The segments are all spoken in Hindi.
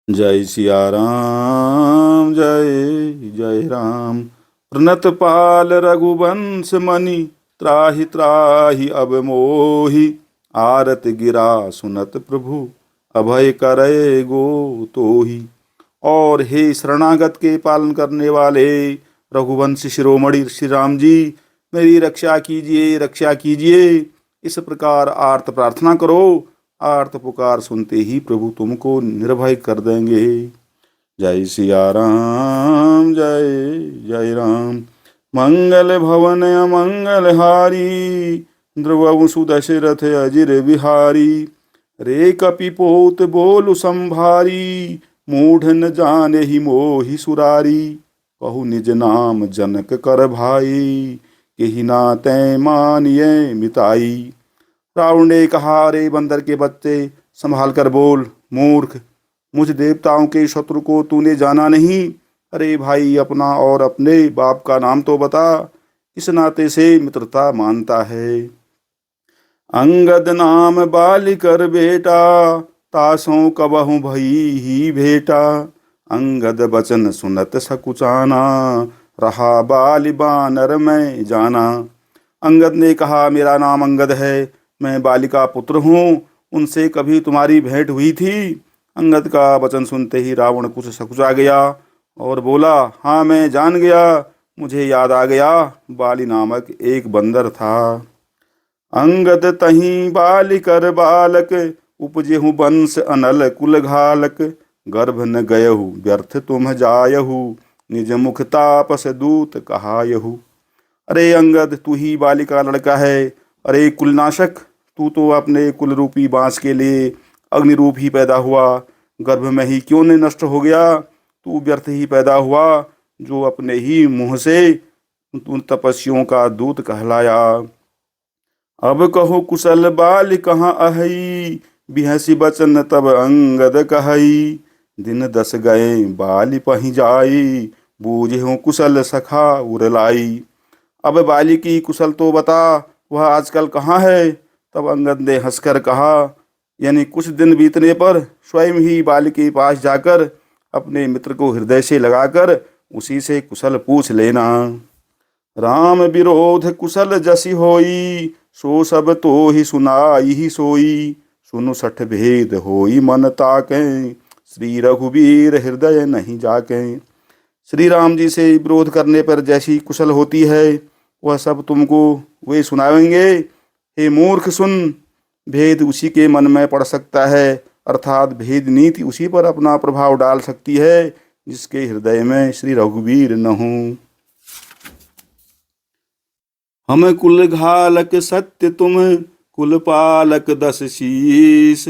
जय सिया राम जय जय राम। प्रणत पाल रघुवंश मणि त्राहि त्राहि अब मोहि। आरत गिरा सुनत प्रभु अभय करे गो तोहि। और हे शरणागत के पालन करने वाले रघुवंश शिरोमणि श्री राम जी, मेरी रक्षा कीजिए, रक्षा कीजिए। इस प्रकार आर्त प्रार्थना करो। आर्त पुकार सुनते ही प्रभु तुमको निर्भय कर देंगे। जय सिया राम जय जय राम। मंगल भवन अमंगल हारी, ध्रुवंसु दशरथ अजिर बिहारी। रे कपिपोत बोलु संभारी, मूढ़ न जाने ही मोहि सुरारी। कहु निज नाम जनक कर भाई, केहि नाते मानिए मिताई। रावण ने कहा, रे बंदर के बच्चे, संभाल कर बोल मूर्ख। मुझ देवताओं के शत्रु को तूने जाना नहीं। अरे भाई, अपना और अपने बाप का नाम तो बता, किस नाते से मित्रता मानता है। अंगद नाम बालिकर बेटा, तासों कबहु भई ही भेटा। अंगद बचन सुनत सकुचाना, रहा बालि बानर में जाना। अंगद ने कहा, मेरा नाम अंगद है, मैं बालिका पुत्र हूँ, उनसे कभी तुम्हारी भेंट हुई थी। अंगद का वचन सुनते ही रावण कुछ सकुचा गया और बोला, हाँ मैं जान गया, मुझे याद आ गया, बाली नामक एक बंदर था। अंगद तहीं बालिकर बालक, उपजेहु वंश अनल कुल घालक। गर्भ न गयहु व्यर्थ तुम जायहु, निज मुख तापस दूत कहायहु। अरे अंगद, तू ही बालिका लड़का है। अरे कुलनाशक, तू तो अपने कुल रूपी बांस के लिए अग्नि रूप ही पैदा हुआ, गर्भ में ही क्यों नहीं नष्ट हो गया। तू व्यर्थ ही पैदा हुआ, जो अपने ही मुंह से तू तपस्वियों का दूत कहलाया। अब कहो कुशल बाल कहाँ अहई, बिहसी बचन तब अंगद कहई। दिन 10 गए बाली पही जाई, बूझे हूँ कुशल सखा उरलाई। अब बाली की कुशल तो बता, वह आजकल कहाँ है। तब अंगद ने हंसकर कहा, यानी कुछ दिन बीतने पर स्वयं ही बाली के पास जाकर अपने मित्र को हृदय से लगाकर उसी से कुशल पूछ लेना। राम विरोध कुशल जसी होई, सो सब तो ही सुनाई ही सोई। सुनु सठ भेद होई मन ताके, श्री रघुवीर हृदय नहीं जाके। श्री राम जी से विरोध करने पर जैसी कुशल होती है, वह सब तुमको वे सुनाएंगे। हे मूर्ख सुन, भेद उसी के मन में पड़ सकता है, अर्थात भेद नीति उसी पर अपना प्रभाव डाल सकती है जिसके हृदय में श्री रघुवीर न हो। हम कुल घालक सत्य तुम, कुल पालक 10 शीस।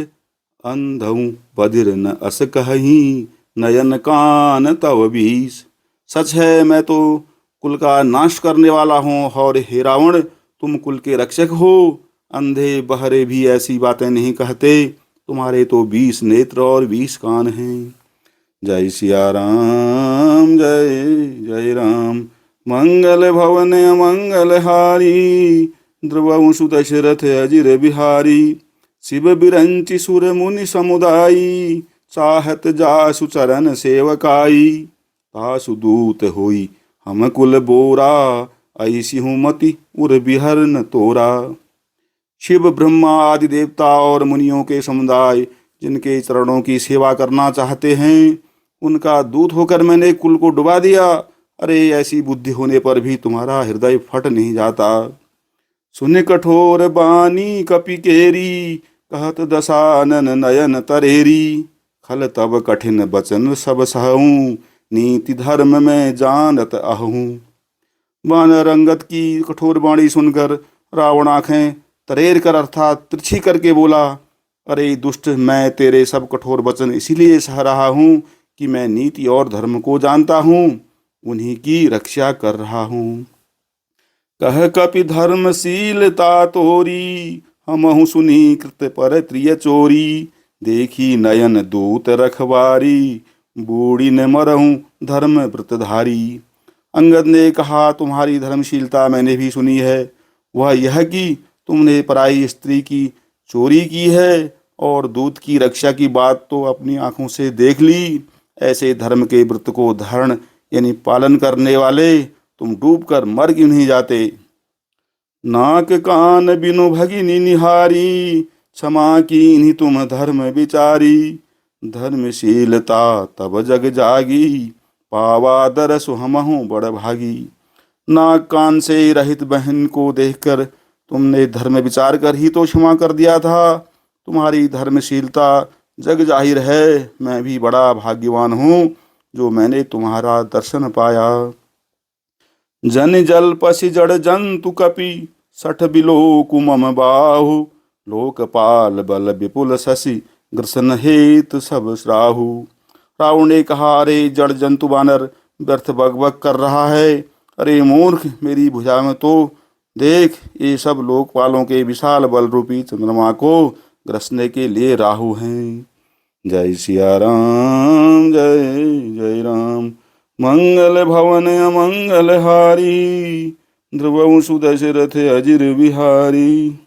अंधऊ बधिर न अस कहीं, नयन कान तव 20। सच है, मैं तो कुल का नाश करने वाला हूँ, और हे रावण, तुम कुल के रक्षक हो। अंधे बहरे भी ऐसी बातें नहीं कहते, तुम्हारे तो 20 नेत्र और 20 कान हैं। जय सिया राम जय जय राम। मंगल भवन अमंगल हारी, ध्रुवंसु दशरथ अजिर बिहारी। शिव बिरंचि सुर मुनि समुदायी, चाहत जासु चरण सेवकाई। तासु दूत होई हम कुल बोरा, ऐसी हूँ मति उर बिहरन तोरा। शिव ब्रह्मा आदि देवता और मुनियों के समुदाय जिनके चरणों की सेवा करना चाहते हैं, उनका दूत होकर मैंने कुल को डुबा दिया। अरे ऐसी बुद्धि होने पर भी तुम्हारा हृदय फट नहीं जाता। सुन कठोर बानी कपि केरी, कहत दशानन नयन तरेरी। खल तब कठिन बचन सब सहूं, नीति धर्म में जानत अहूं। वानर अंगद की कठोर वाणी सुनकर रावण आंखें तरेर कर अर्थात तिरछी करके बोला, अरे दुष्ट, मैं तेरे सब कठोर वचन इसीलिए सह रहा हूँ कि मैं नीति और धर्म को जानता हूँ, उन्हीं की रक्षा कर रहा हूँ। कह कपि धर्मशीलता तोरी, हमहु सुनी कृत पर त्रिय चोरी। देखी नयन दूत रखवारी, बूढ़ी न मरहूँ धर्म व्रतधारी। अंगद ने कहा, तुम्हारी धर्मशीलता मैंने भी सुनी है। वह यह कि तुमने पराई स्त्री की चोरी की है और दूत की रक्षा की बात तो अपनी आंखों से देख ली। ऐसे धर्म के व्रत को धारण यानी पालन करने वाले तुम डूब कर मर क्यों नहीं जाते। नाक कान बिनु भगिनी निहारी, क्षमा कीन्ही तुम धर्म विचारी। धर्मशीलता तब जग जागी, पावा दरसु हमहु बड़ भागी। नाक कान से रहित बहन को देखकर तुमने धर्म विचार कर ही तो क्षमा कर दिया था। तुम्हारी धर्मशीलता जग जाहिर है। मैं भी बड़ा भाग्यवान हूँ जो मैंने तुम्हारा दर्शन पाया। जन जल पसी जड़ जंतु कपि, सठ बिलो कुमम बाहु। लोकपाल बल विपुल शशि, ग्रसन हेत सब श्राहु। रावण ने कहा, अरे जड़ जंतु बानर व्यर्थ बकबक कर रहा है। अरे मूर्ख, मेरी भुजा में तो देख, ये सब लोकपालों के विशाल बल रूपी चंद्रमा को ग्रसने के लिए राहु हैं। जय सिया राम, जय जय राम। मंगल भवन अमंगल हारी, ध्रुवं सुदशरथ अजिर बिहारी।